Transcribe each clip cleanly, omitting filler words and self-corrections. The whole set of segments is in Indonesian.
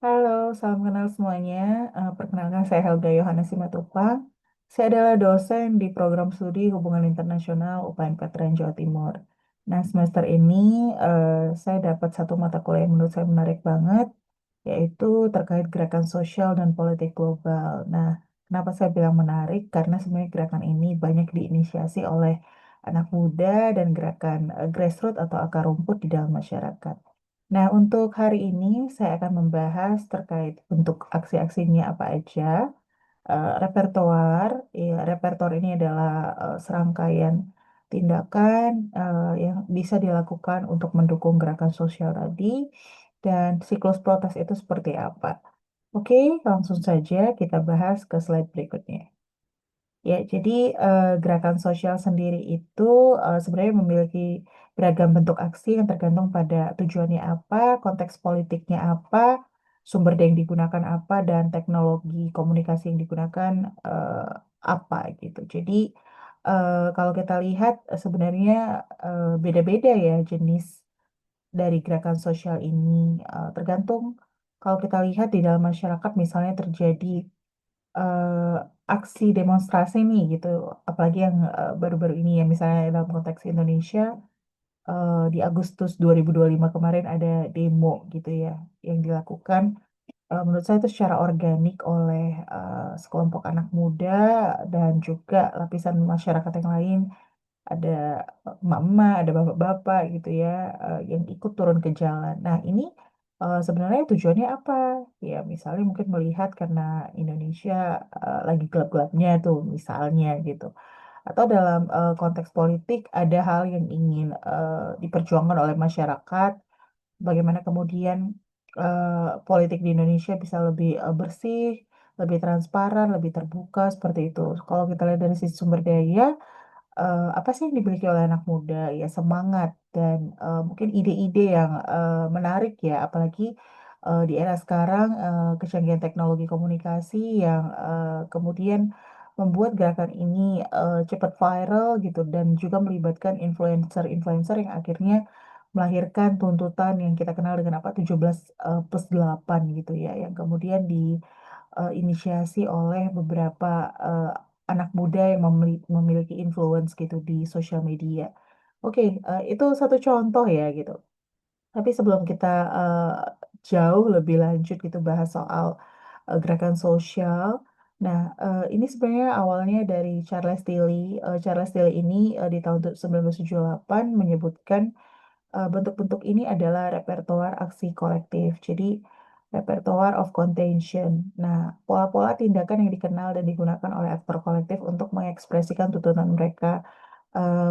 Halo, salam kenal semuanya. Perkenalkan saya Helga Yohana Simatupang. Saya adalah dosen di program studi Hubungan Internasional UPN Veteran Jawa Timur. Nah, semester ini saya dapat satu mata kuliah yang menurut saya menarik banget, yaitu terkait gerakan sosial dan politik global. Nah, kenapa saya bilang menarik? Karena sebenarnya gerakan ini banyak diinisiasi oleh anak muda dan gerakan grassroots atau akar rumput di dalam masyarakat. Nah, untuk hari ini saya akan membahas terkait bentuk aksi-aksinya apa aja, repertoar. Ya, repertoar ini adalah serangkaian tindakan yang bisa dilakukan untuk mendukung gerakan sosial tadi, dan siklus protes itu seperti apa. Oke, langsung saja kita bahas ke slide berikutnya. Ya, jadi gerakan sosial sendiri itu sebenarnya memiliki beragam bentuk aksi yang tergantung pada tujuannya apa, konteks politiknya apa, sumber daya yang digunakan apa, dan teknologi komunikasi yang digunakan eh, apa gitu. Jadi kalau kita lihat sebenarnya beda-beda ya jenis dari gerakan sosial ini. Tergantung kalau kita lihat di dalam masyarakat misalnya terjadi eh, aksi demonstrasi nih gitu, apalagi yang baru-baru ini ya, misalnya dalam konteks Indonesia, di Agustus 2025 kemarin ada demo gitu ya yang dilakukan, menurut saya itu secara organik oleh sekelompok anak muda dan juga lapisan masyarakat yang lain, ada emak-emak, ada bapak-bapak gitu ya, yang ikut turun ke jalan. Nah, ini sebenarnya tujuannya apa? Ya, misalnya mungkin melihat karena Indonesia lagi gelap-gelapnya tuh, misalnya gitu. Atau dalam konteks politik ada hal yang ingin diperjuangkan oleh masyarakat, bagaimana kemudian politik di Indonesia bisa lebih bersih, lebih transparan, lebih terbuka seperti itu. Kalau kita lihat dari sisi sumber daya, apa sih yang dimiliki oleh anak muda? Ya, semangat dan mungkin ide-ide yang menarik ya, apalagi di era sekarang, kecanggihan teknologi komunikasi yang kemudian membuat gerakan ini cepat viral gitu, dan juga melibatkan influencer-influencer yang akhirnya melahirkan tuntutan yang kita kenal dengan apa, 17 plus 8 gitu ya, yang kemudian inisiasi oleh beberapa eh, anak muda yang memiliki influence gitu di sosial media. Oke, itu satu contoh ya gitu. Tapi sebelum kita eh, jauh lebih lanjut gitu bahas soal gerakan sosial, nah ini sebenarnya awalnya dari Charles Tilly. Charles Tilly ini di tahun 1978 menyebutkan bentuk-bentuk ini adalah repertoar aksi kolektif. Jadi, repertoire of contention. Nah, pola-pola tindakan yang dikenal dan digunakan oleh aktor kolektif untuk mengekspresikan tuntutan mereka,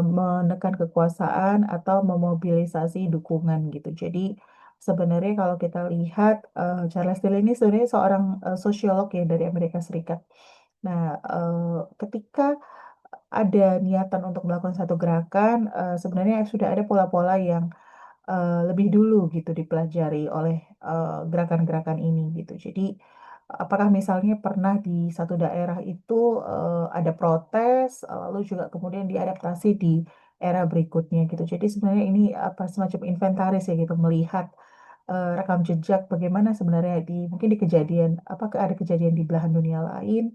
menekan kekuasaan atau memobilisasi dukungan gitu. Jadi, sebenarnya kalau kita lihat, Charles Tilly ini sebenarnya seorang sosiolog ya dari Amerika Serikat. Nah, ketika ada niatan untuk melakukan satu gerakan, sebenarnya sudah ada pola-pola yang lebih dulu gitu dipelajari oleh gerakan-gerakan ini gitu. Jadi apakah misalnya pernah di satu daerah itu ada protes, lalu juga kemudian diadaptasi di era berikutnya gitu. Jadi sebenarnya ini apa semacam inventaris ya gitu, melihat rekam jejak bagaimana sebenarnya di mungkin di kejadian, apakah ada kejadian di belahan dunia lain.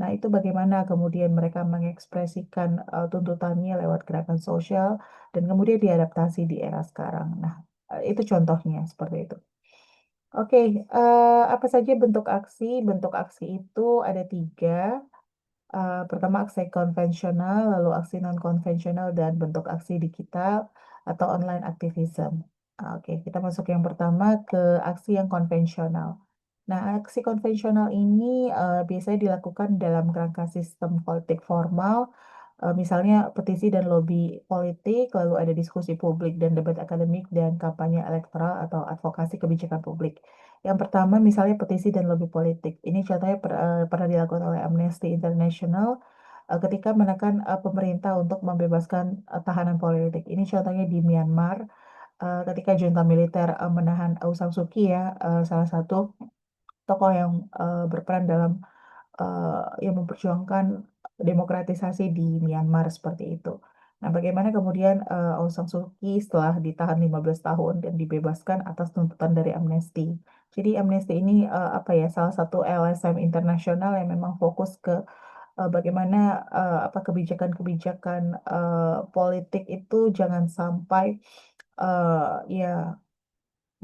Nah, itu bagaimana kemudian mereka mengekspresikan tuntutannya lewat gerakan sosial dan kemudian diadaptasi di era sekarang. Nah, itu contohnya seperti itu. Oke, apa saja bentuk aksi? Bentuk aksi itu ada tiga. Pertama aksi konvensional, lalu aksi non-konvensional, dan bentuk aksi digital atau online activism. Oke, kita masuk yang pertama ke aksi yang konvensional. Nah, aksi konvensional ini biasanya dilakukan dalam kerangka sistem politik formal, misalnya petisi dan lobby politik, lalu ada diskusi publik dan debat akademik, dan kampanye elektoral atau advokasi kebijakan publik. Yang pertama, misalnya petisi dan lobby politik. Ini contohnya pernah dilakukan oleh Amnesty International ketika menekan pemerintah untuk membebaskan tahanan politik. Ini contohnya di Myanmar, ketika junta militer menahan Aung San Suu Kyi ya, salah satu tokoh yang berperan dalam yang memperjuangkan demokratisasi di Myanmar seperti itu. Nah, bagaimana kemudian Aung San Suu Kyi setelah ditahan 15 tahun dan dibebaskan atas tuntutan dari Amnesty. Jadi Amnesty ini apa ya, salah satu LSM internasional yang memang fokus ke bagaimana apa kebijakan-kebijakan politik itu jangan sampai ya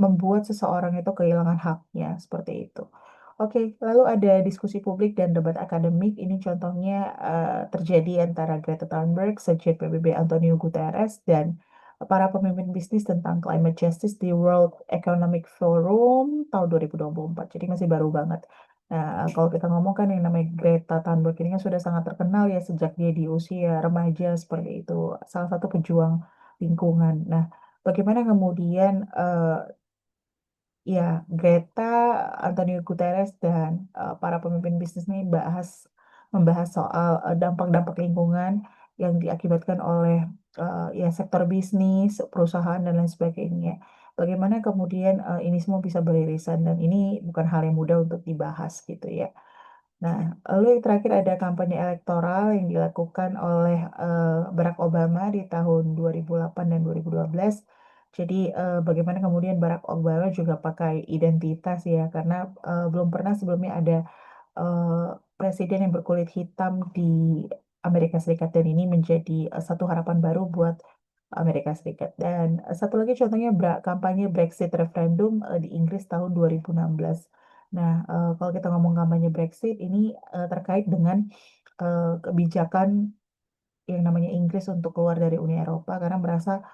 membuat seseorang itu kehilangan haknya seperti itu. Oke, lalu ada diskusi publik dan debat akademik. Ini contohnya terjadi antara Greta Thunberg, Sekjen PBB Antonio Guterres, dan para pemimpin bisnis tentang climate justice di World Economic Forum tahun 2024. Jadi masih baru banget. Nah, kalau kita ngomong kan yang namanya Greta Thunberg ini kan sudah sangat terkenal ya sejak dia di usia remaja seperti itu. Salah satu pejuang lingkungan. Nah, bagaimana kemudian ya, Greta, Antonio Guterres, dan para pemimpin bisnis ini membahas soal dampak-dampak lingkungan yang diakibatkan oleh ya sektor bisnis, perusahaan, dan lain sebagainya. Bagaimana kemudian ini semua bisa beririsan, dan ini bukan hal yang mudah untuk dibahas gitu ya. Nah, lalu yang terakhir ada kampanye elektoral yang dilakukan oleh Barack Obama di tahun 2008 dan 2012. Jadi, bagaimana kemudian Barack Obama juga pakai identitas ya, karena belum pernah sebelumnya ada eh, presiden yang berkulit hitam di Amerika Serikat dan ini menjadi satu harapan baru buat Amerika Serikat. Dan satu lagi contohnya kampanye Brexit referendum di Inggris tahun 2016. Nah, kalau kita ngomong kampanye Brexit ini terkait dengan kebijakan yang namanya Inggris untuk keluar dari Uni Eropa karena merasa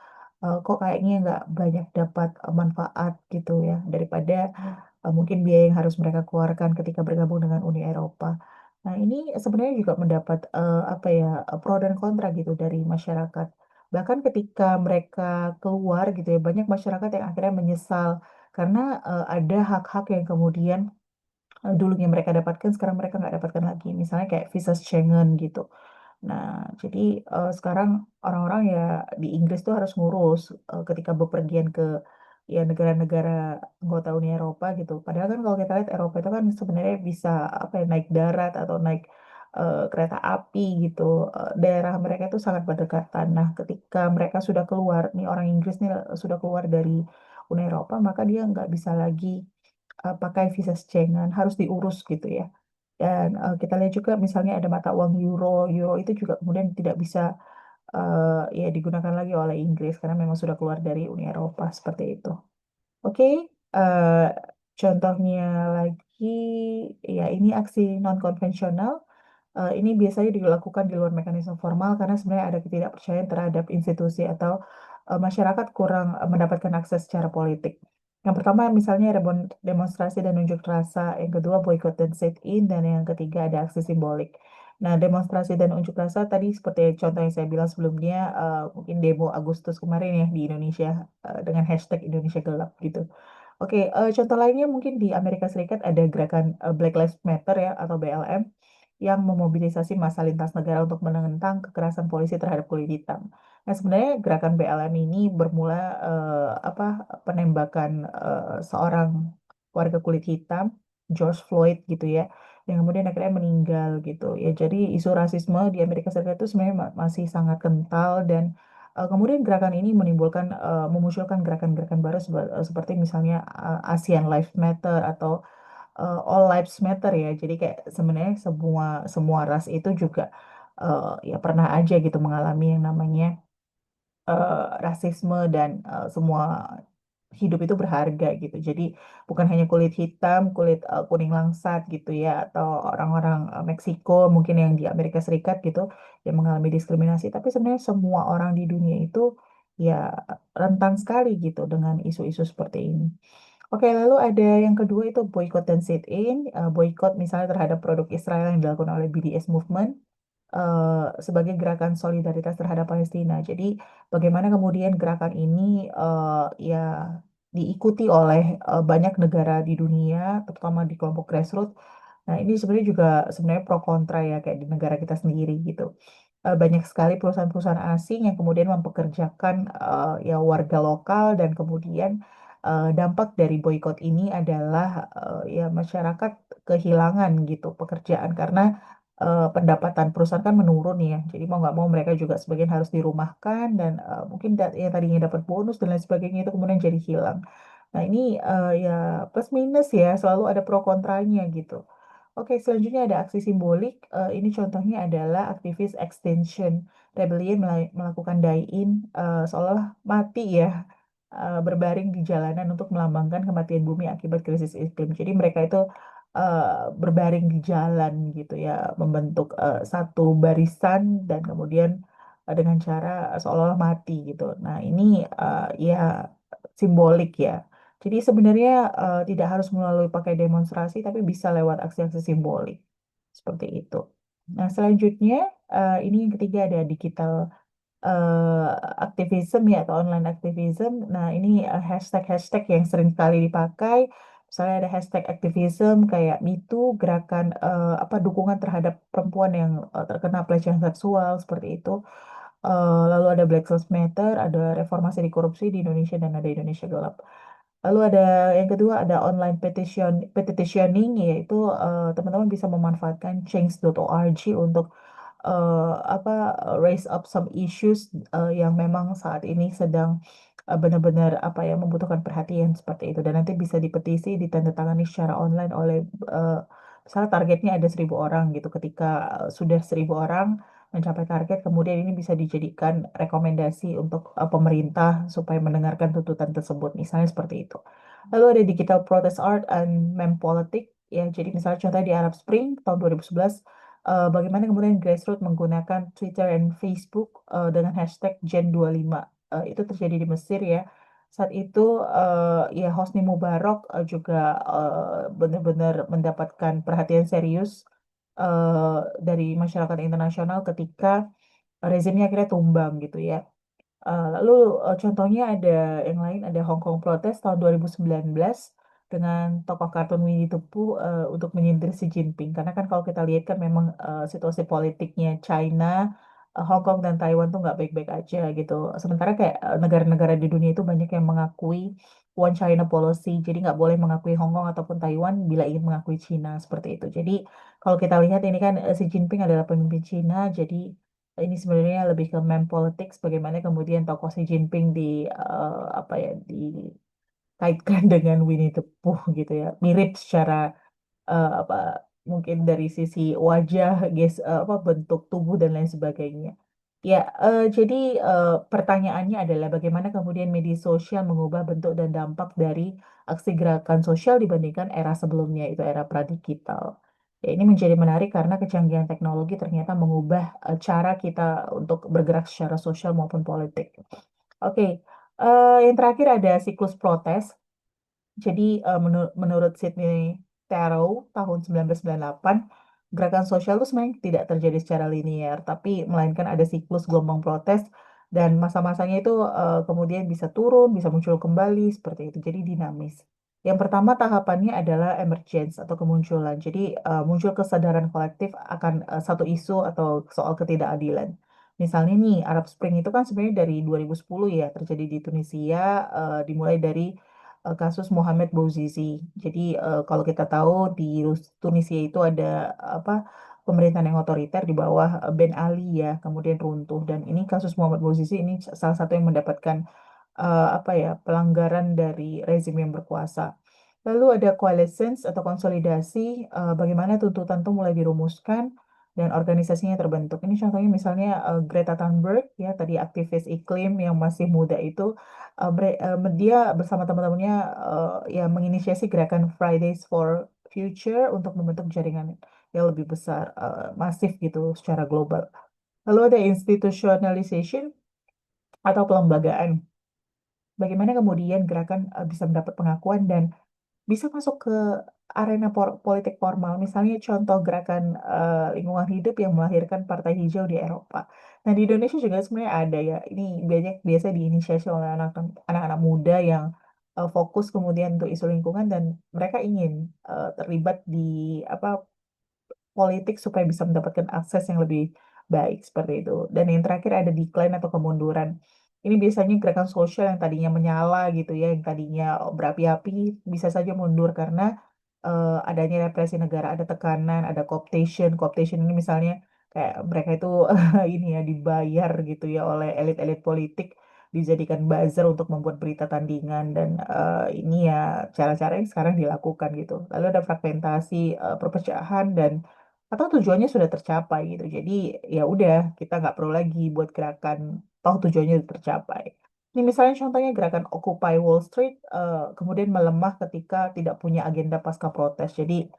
kok kayaknya nggak banyak dapat manfaat gitu ya daripada mungkin biaya yang harus mereka keluarkan ketika bergabung dengan Uni Eropa. Nah, ini sebenarnya juga mendapat apa ya pro dan kontra gitu dari masyarakat. Bahkan ketika mereka keluar gitu ya, banyak masyarakat yang akhirnya menyesal karena ada hak-hak yang kemudian dulunya mereka dapatkan, sekarang mereka nggak dapatkan lagi. Misalnya kayak visa Schengen gitu. Nah, jadi sekarang orang-orang ya di Inggris tuh harus ngurus ketika bepergian ke ya negara-negara anggota Uni Eropa gitu. Padahal kan kalau kita lihat Eropa itu kan sebenarnya bisa apa ya naik darat atau naik kereta api gitu. Daerah mereka itu sangat berdekatan. Nah, ketika mereka sudah keluar, nih orang Inggris nih sudah keluar dari Uni Eropa, maka dia nggak bisa lagi pakai visa Schengen, harus diurus gitu ya. Dan kita lihat juga misalnya ada mata uang euro, euro itu juga kemudian tidak bisa ya digunakan lagi oleh Inggris karena memang sudah keluar dari Uni Eropa seperti itu. Oke, eh, contohnya lagi ya ini aksi non konvensional. Ini biasanya dilakukan di luar mekanisme formal karena sebenarnya ada ketidakpercayaan terhadap institusi atau masyarakat kurang mendapatkan akses secara politik. Yang pertama misalnya demonstrasi dan unjuk rasa, yang kedua boykot dan sit-in, dan yang ketiga ada aksi simbolik. Nah, demonstrasi dan unjuk rasa tadi seperti contoh yang saya bilang sebelumnya, mungkin demo Agustus kemarin ya di Indonesia dengan hashtag Indonesia Gelap gitu. Oke, contoh lainnya mungkin di Amerika Serikat ada gerakan Black Lives Matter ya atau BLM yang memobilisasi massa lintas negara untuk menentang kekerasan polisi terhadap kulit hitam. Nah, sebenarnya gerakan BLM ini bermula apa penembakan seorang warga kulit hitam, George Floyd gitu ya, yang kemudian akhirnya meninggal gitu. Ya, jadi isu rasisme di Amerika Serikat itu sebenarnya masih sangat kental dan kemudian gerakan ini memunculkan gerakan-gerakan baru seperti misalnya ASEAN Lives Matter atau All Lives Matter ya. Jadi kayak sebenarnya semua semua ras itu juga ya pernah aja gitu mengalami yang namanya rasisme dan semua hidup itu berharga gitu. Jadi bukan hanya kulit hitam, kulit kuning langsat gitu ya, atau orang-orang Meksiko mungkin yang di Amerika Serikat gitu yang mengalami diskriminasi. Tapi sebenarnya semua orang di dunia itu ya rentan sekali gitu dengan isu-isu seperti ini. Oke, lalu ada yang kedua itu boycott dan sit-in. Boycott misalnya terhadap produk Israel yang dilakukan oleh BDS Movement sebagai gerakan solidaritas terhadap Palestina. Jadi bagaimana kemudian gerakan ini ya diikuti oleh banyak negara di dunia, terutama di kelompok grassroots. Nah, ini sebenarnya juga sebenarnya pro kontra ya kayak di negara kita sendiri gitu. Banyak sekali perusahaan-perusahaan asing yang kemudian mempekerjakan ya warga lokal dan kemudian dampak dari boykot ini adalah ya masyarakat kehilangan gitu pekerjaan karena pendapatan perusahaan kan menurun ya. Jadi mau nggak mau mereka juga sebagian harus dirumahkan dan mungkin yang tadinya dapat bonus dan lain sebagainya itu kemudian jadi hilang. Nah ini ya plus minus ya, selalu ada pro kontranya gitu. Oke, selanjutnya ada aksi simbolik. Ini contohnya adalah aktivis Extinction Rebellion melakukan die-in seolah mati ya, berbaring di jalanan untuk melambangkan kematian bumi akibat krisis iklim. Jadi mereka itu berbaring di jalan gitu ya, membentuk satu barisan dan kemudian dengan cara seolah-olah mati gitu. Nah ini ya simbolik ya. Jadi sebenarnya tidak harus melalui pakai demonstrasi, tapi bisa lewat aksi-aksi simbolik seperti itu. Nah selanjutnya ini yang ketiga ada digital eh, aktivisme ya atau online activism. Nah, ini hashtag-hashtag yang sering sekali dipakai. Misalnya ada hashtag aktivism kayak #MeToo, gerakan apa dukungan terhadap perempuan yang terkena pelecehan seksual seperti itu. Lalu ada Black Lives Matter, ada reformasi di korupsi di Indonesia dan ada Indonesia Gelap. Lalu ada yang kedua ada online petitioning yaitu teman-teman bisa memanfaatkan change.org untuk apa raise up some issues yang memang saat ini sedang benar-benar apa ya membutuhkan perhatian seperti itu dan nanti bisa dipetisi ditandatangani secara online oleh eh, misalnya targetnya ada 1.000 orang gitu ketika sudah 1.000 orang mencapai target kemudian ini bisa dijadikan rekomendasi untuk pemerintah supaya mendengarkan tuntutan tersebut misalnya seperti itu. Lalu ada digital protest art and meme politik ya jadi misalnya contohnya di Arab Spring tahun 2011 bagaimana kemudian grassroots menggunakan Twitter dan Facebook dengan hashtag Gen 25. Itu terjadi di Mesir ya. Saat itu ya Hosni Mubarak juga benar-benar mendapatkan perhatian serius dari masyarakat internasional ketika rezimnya akhirnya tumbang gitu ya. Lalu contohnya ada yang lain ada Hong Kong Protest tahun 2019 dengan tokoh kartun Winnie the Pooh untuk menyindir Xi Jinping. Karena kan kalau kita lihat kan memang situasi politiknya China, Hong Kong dan Taiwan tuh nggak baik-baik aja gitu. Sementara kayak negara-negara di dunia itu banyak yang mengakui One China Policy, jadi nggak boleh mengakui Hong Kong ataupun Taiwan bila ingin mengakui China seperti itu. Jadi kalau kita lihat ini kan Xi Jinping adalah pemimpin China, jadi ini sebenarnya lebih ke meme politics bagaimana kemudian tokoh Xi Jinping apa ya dikaitkan dengan Winnie the Pooh gitu ya mirip secara apa mungkin dari sisi wajah apa bentuk tubuh dan lain sebagainya ya jadi pertanyaannya adalah bagaimana kemudian media sosial mengubah bentuk dan dampak dari aksi gerakan sosial dibandingkan era sebelumnya itu era pradigital. Ya, ini menjadi menarik karena kecanggihan teknologi ternyata mengubah cara kita untuk bergerak secara sosial maupun politik. Oke, yang terakhir ada siklus protes. Jadi menurut Sydney Tarrow tahun 1998, gerakan sosial itu sebenarnya tidak terjadi secara linear, tapi melainkan ada siklus gelombang protes dan masa-masanya itu kemudian bisa turun, bisa muncul kembali seperti itu. Jadi dinamis. Yang pertama tahapannya adalah emergence atau kemunculan. Jadi muncul kesadaran kolektif akan satu isu atau soal ketidakadilan. Misalnya nih, Arab Spring itu kan sebenarnya dari 2010 ya, terjadi di Tunisia, dimulai dari kasus Mohamed Bouazizi. Jadi kalau kita tahu di Tunisia itu ada apa pemerintahan yang otoriter di bawah Ben Ali ya, kemudian runtuh dan ini kasus Mohamed Bouazizi ini salah satu yang mendapatkan apa ya pelanggaran dari rezim yang berkuasa. Lalu ada coalescence atau konsolidasi, bagaimana tuntutan itu mulai dirumuskan dan organisasinya terbentuk. Ini contohnya misalnya Greta Thunberg ya tadi aktivis iklim yang masih muda itu dia bersama teman-temannya ya menginisiasi gerakan Fridays for Future untuk membentuk jaringan yang lebih besar, masif gitu secara global. Lalu ada institutionalization atau pelembagaan. Bagaimana kemudian gerakan bisa mendapat pengakuan dan bisa masuk ke arena politik formal. Misalnya contoh gerakan lingkungan hidup yang melahirkan Partai Hijau di Eropa. Nah di Indonesia juga sebenarnya ada ya. Ini banyak biasa diinisiasi oleh anak-anak muda yang fokus kemudian untuk isu lingkungan dan mereka ingin terlibat di apa politik supaya bisa mendapatkan akses yang lebih baik seperti itu. Dan yang terakhir ada decline atau kemunduran. Ini biasanya gerakan sosial yang tadinya menyala gitu ya, yang tadinya berapi-api bisa saja mundur karena adanya represi negara, ada tekanan, ada cooptation. Cooptation ini misalnya kayak mereka itu ini ya dibayar gitu ya oleh elit-elit politik dijadikan buzzer untuk membuat berita tandingan dan ini ya cara-cara yang sekarang dilakukan gitu. Lalu ada fragmentasi, perpecahan dan atau tujuannya sudah tercapai gitu. Jadi ya udah kita nggak perlu lagi buat gerakan toh tujuannya sudah tercapai. Ini misalnya contohnya gerakan Occupy Wall Street kemudian melemah ketika tidak punya agenda pasca protes. Jadi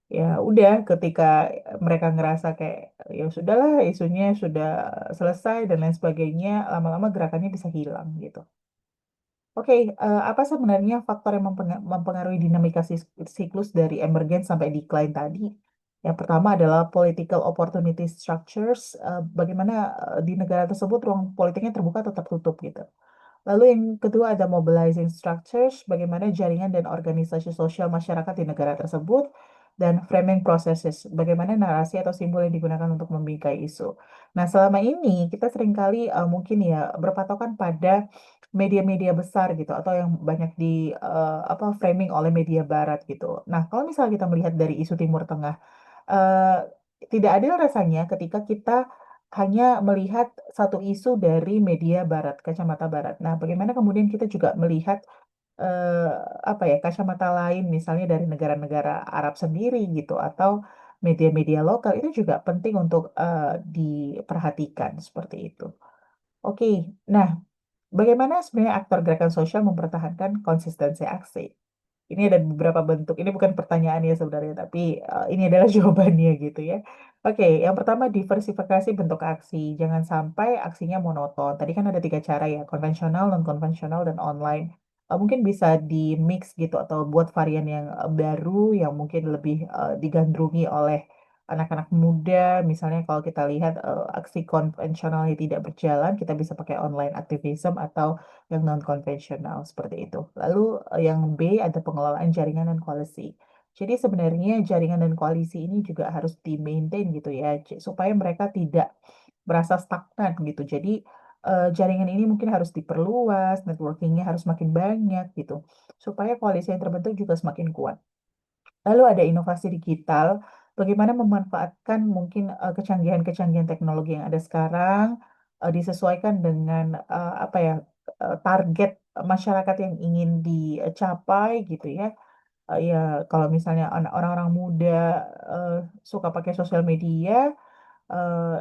ya udah ketika mereka ngerasa kayak ya sudahlah isunya sudah selesai dan lain sebagainya, lama-lama gerakannya bisa hilang gitu. Oke, apa sebenarnya faktor yang mempengaruhi dinamika siklus dari emergen sampai decline tadi? Yang pertama adalah political opportunity structures, bagaimana di negara tersebut ruang politiknya terbuka atau tertutup gitu. Lalu yang kedua ada mobilizing structures, bagaimana jaringan dan organisasi sosial masyarakat di negara tersebut, dan framing processes, bagaimana narasi atau simbol yang digunakan untuk membingkai isu. Nah, selama ini kita seringkali mungkin ya berpatokan pada media-media besar gitu, atau yang banyak di apa framing oleh media barat gitu. Nah, kalau misalnya kita melihat dari isu Timur Tengah, eh, tidak adil rasanya ketika kita hanya melihat satu isu dari media barat, kacamata barat. Nah, bagaimana kemudian kita juga melihat eh, apa ya kacamata lain, misalnya dari negara-negara Arab sendiri gitu, atau media-media lokal itu juga penting untuk diperhatikan seperti itu. Oke, nah bagaimana sebenarnya aktor gerakan sosial mempertahankan konsistensi aksi? Ini ada beberapa bentuk. Ini bukan pertanyaan ya sebenarnya, tapi ini adalah jawabannya gitu ya. Oke, yang pertama diversifikasi bentuk aksi. Jangan sampai aksinya monoton. Tadi kan ada tiga cara ya, konvensional, non-konvensional, dan online. Mungkin bisa di mix gitu atau buat varian yang baru yang mungkin lebih digandrungi oleh anak-anak muda. Misalnya kalau kita lihat aksi konvensional yang tidak berjalan, kita bisa pakai online activism atau yang non konvensional seperti itu. Lalu yang B ada pengelolaan jaringan dan koalisi. Jadi sebenarnya jaringan dan koalisi ini juga harus di-maintain gitu ya, supaya mereka tidak merasa stagnan gitu. Jadi jaringan ini mungkin harus diperluas, networkingnya harus makin banyak gitu, supaya koalisi yang terbentuk juga semakin kuat. Lalu ada inovasi digital, bagaimana memanfaatkan mungkin kecanggihan-kecanggihan teknologi yang ada sekarang disesuaikan dengan apa ya target masyarakat yang ingin dicapai gitu ya. Ya kalau misalnya orang-orang muda eh, suka pakai sosial media,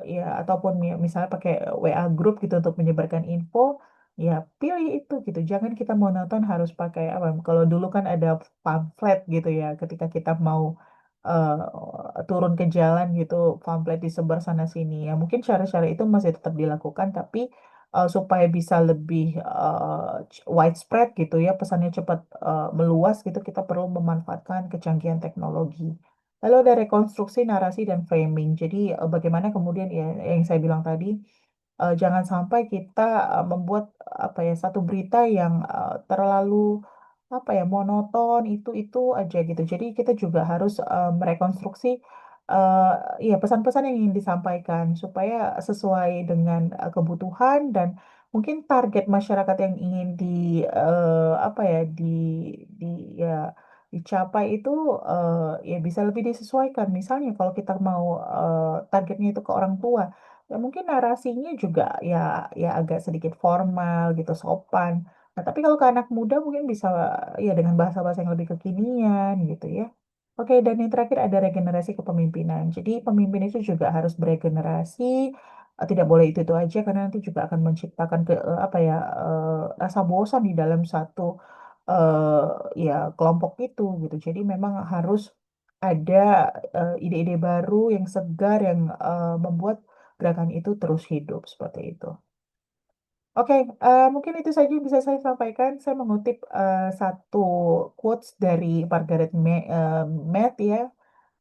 ya ataupun misalnya pakai WA group gitu untuk menyebarkan info, ya pilih itu gitu. Jangan kita monoton harus pakai apa? Kalau dulu kan ada pamflet gitu ya, ketika kita mau turun ke jalan gitu, pamflet disebar sana sini. Ya mungkin cara-cara itu masih tetap dilakukan, tapi supaya bisa lebih widespread gitu ya, pesannya cepat meluas gitu, kita perlu memanfaatkan kecanggihan teknologi. Lalu ada rekonstruksi narasi dan framing. Jadi bagaimana kemudian ya yang saya bilang tadi, jangan sampai kita membuat apa ya satu berita yang terlalu apa ya monoton itu aja gitu. Jadi kita juga harus merekonstruksi uh, ya pesan-pesan yang ingin disampaikan supaya sesuai dengan kebutuhan dan mungkin target masyarakat yang ingin apa ya di ya dicapai itu ya bisa lebih disesuaikan. Misalnya kalau kita mau targetnya itu ke orang tua, ya mungkin narasinya juga ya agak sedikit formal gitu, sopan. Nah, tapi kalau ke anak muda mungkin bisa ya dengan bahasa-bahasa yang lebih kekinian gitu ya. Oke, dan yang terakhir ada regenerasi kepemimpinan. Jadi pemimpin itu juga harus beregenerasi, tidak boleh itu aja karena nanti juga akan menciptakan apa ya rasa bosan di dalam satu ya kelompok itu gitu. Jadi memang harus ada ide-ide baru yang segar yang membuat gerakan itu terus hidup seperti itu. Oke, mungkin itu saja yang bisa saya sampaikan. Saya mengutip satu quotes dari Mead ya,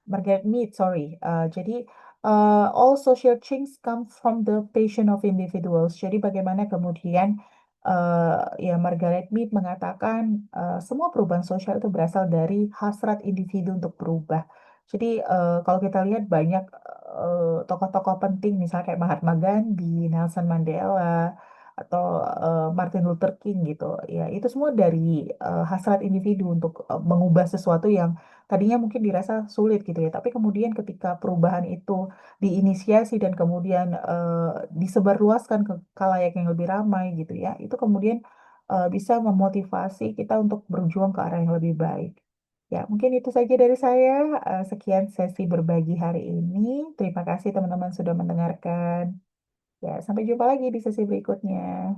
Margaret Mead, sorry. Jadi all social change come from the passion of individuals. Jadi bagaimana kemudian ya Margaret Mead mengatakan semua perubahan sosial itu berasal dari hasrat individu untuk berubah. Jadi kalau kita lihat banyak tokoh-tokoh penting, misalnya kayak Mahatma Gandhi, Nelson Mandela, atau Martin Luther King gitu. Ya, itu semua dari hasrat individu untuk mengubah sesuatu yang tadinya mungkin dirasa sulit gitu ya. Tapi kemudian ketika perubahan itu diinisiasi dan kemudian disebarluaskan ke khalayak yang lebih ramai gitu ya, itu kemudian bisa memotivasi kita untuk berjuang ke arah yang lebih baik. Ya, mungkin itu saja dari saya. Sekian sesi berbagi hari ini. Terima kasih teman-teman sudah mendengarkan. Ya, sampai jumpa lagi di sesi berikutnya.